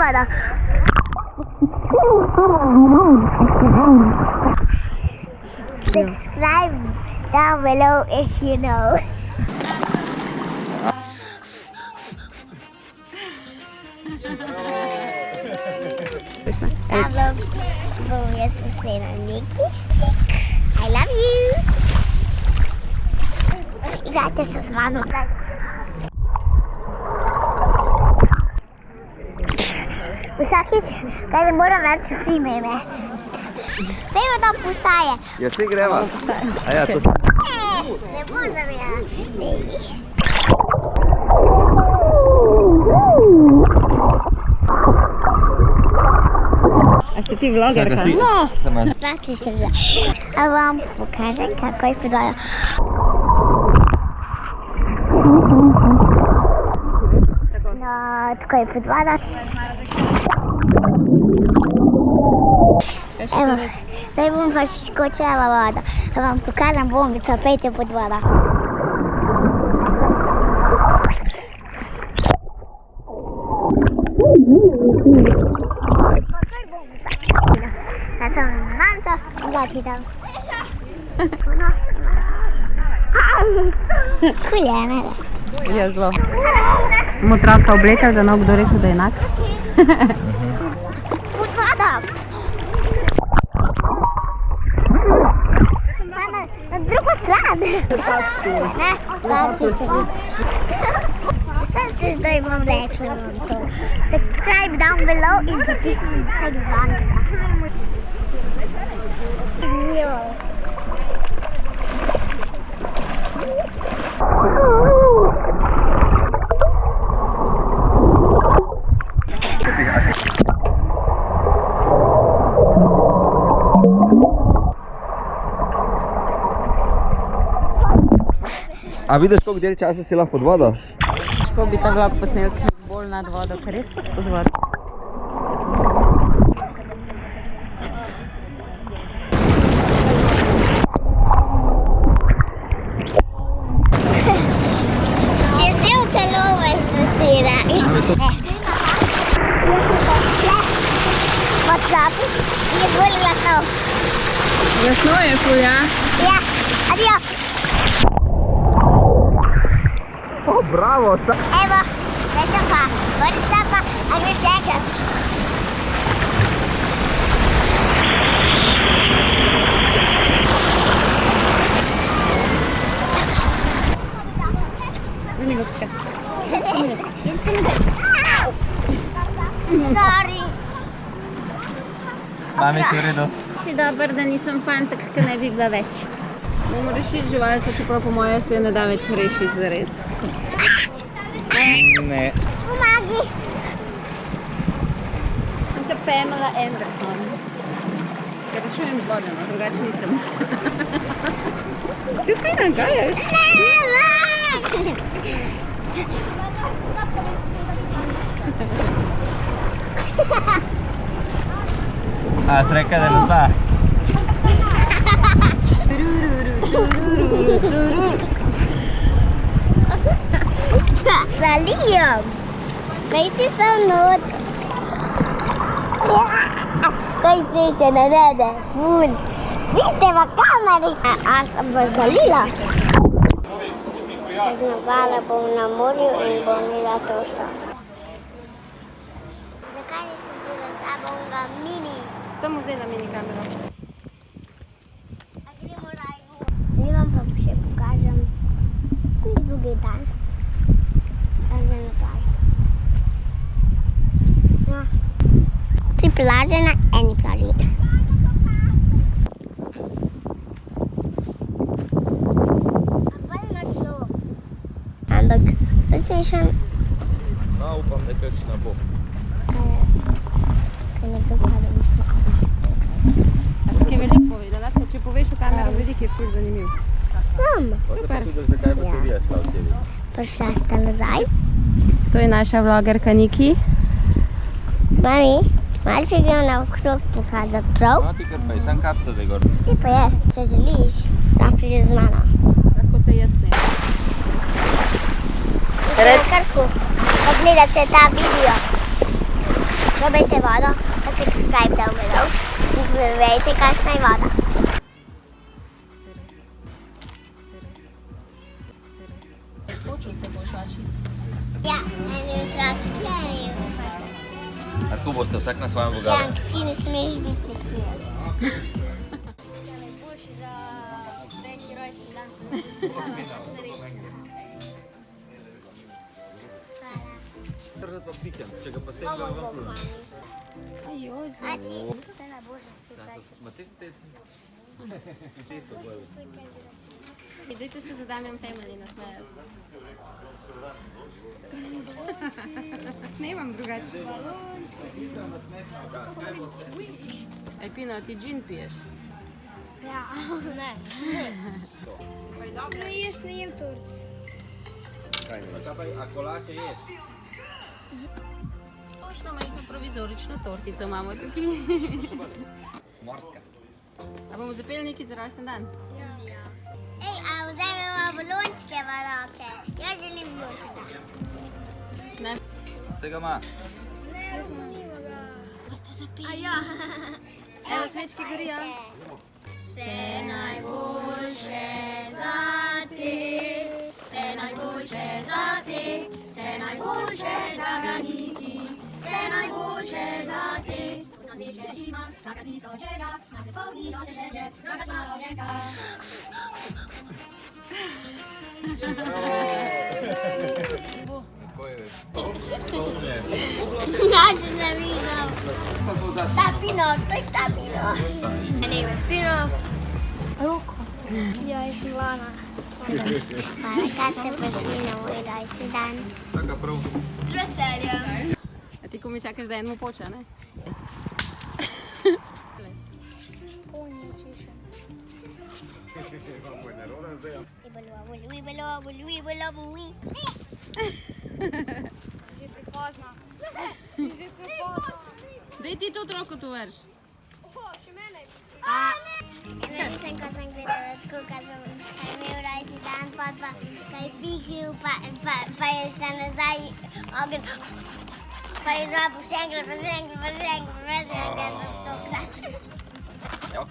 voda. Subscribe down below if you know. Ta vlog bom jaz posnela Niki. I love you. Igrajte se z mano. Vsakič, kaj ne moram več prime me. Dajmo tam postaje. Ja, se greva. A ja, to... Ne bom zavijala. A si ti vlogerka? No! Prati se vzela. A vam pokažem, kako je podvaja. No, tako je podvada. Evo, zdaj bom pa skočila voda. Da vam pokažem bombico, pejte pod voda. Ja sam manjca, začitam. Huljene. Ja, zelo. Bomo otroka oblekali, da ne bo kdo rekel, da je enak. Pod voda. Na drugo stran. Ne, prati se vidi. Sam se zdaj bom rekla vam to. Subscribe down below in pritisnite zvončka. A vidiš, koliko del časa si lahko pod vodo? Kako bi ta vlog posnel bolj nad vodo, ker res pa pod vodo. Če si v telo me sposira. Whatsapp je bolj glasno. Glasno je ful, ja? Ja, adijo. O, bravo! Evo, večem pa, vrsta pa, a greš enkrat. Minutka. Sorry. Mami si v redu. Si dober, da nisem fantek, ker ne bi bila več. Bomo rešiti živalca, čeprav po moje se ne da več rešiti zares. Ne. Pomagi. Sem te Pamela Anderson. Ker rešujem z vodo, no, drugače nisem. Ti kaj nagajaš? A, si rekla, da ne zna? Zalijam. Dajte sam not. Kaj se še ne vede? Ful. Vi ste v kameri. A sem vas zalila. Kaznovala bom na morju in bom imela tosta. Zakaj nisem vzela s sabo onga mini? Sem vzela mini kamero. A gremo raj gor. Zdaj vam pa še pokažem drugi dan. No. 3 plaže na eni plaži. Ampak, poslušam. No, upam, da kakšna bo. Kaj ne pokažem. A si kaj veliko povedala? Če poveš v kamero, veliko je ful zanimiv. Sem. Super. Zakaj bo to vija šla v tebi? Prišla sta nazaj. To je naša vlogerka Niki. Mami, malce gremo na okrog pokazati prav. No, ti kar pa je, tam kapca da je gor. Ti pa je, če želiš, lahko pride z mano. Lahko te jaz ne. Na Krku, pogledate ta video. Probajte vodo, pa subscribe down below in povejte, kakšna je voda. Spočil se boš, oči. Ja, eni otroki klenejo. A tako boste vsak na svojem vogalu? Jank, ti ne smeš biti nekje. Držati pa pikem, če ga pa s tem ga vam pljunem. Ajozi. A si? Vse na božje skupaj. Ma te ste... Te so bolj. Dajte se za DAMJAN FAMILY nasmejati. Snemam drugače. Ej, Pino, ti džin piješ? Ja, ne. Ne, jaz ne jem tort. Kaj pa, a kolače ješ? Točno majhno provizorično tortico imamo tukaj. Morska. A bomo zapeli nekaj za rojsten dan? Ej, a vzememo balončke v roke. Jaz želim balončka. Ne. Vsega ima. Ne, razumljivo ga. Pa ste zapili. A ja. Evo, svečke gorijo. Vse najboljše za te, vse najboljše za te, vse najboljše, draga Niki, vse najboljše za te. Nozičke ima, vsaka tisoč želja, naj se spomnijo se želje, draga slavljenka. Nađe ne vidim. Ta Pino, to je ta Pino. Anyway, Pino. Roko. Ja, jaz sem Lana. Hvala, kaj ste prišli na moj rojstni dan. Taka prav. Z veseljem. A ti ko mi čakaš, da enemu poča, ne? Že prepozno. Že prepozno. Daj ti to otroko tu vrš. Še mene. Nisem, ko sem gledala tako, ko sem imel rojstni dan, pa kaj pihnil, pa je šla nazaj ogen. Pa je zvabil še enkrat, pa še enkrat, pa še enkrat, pa še enkrat, pa 100-krat.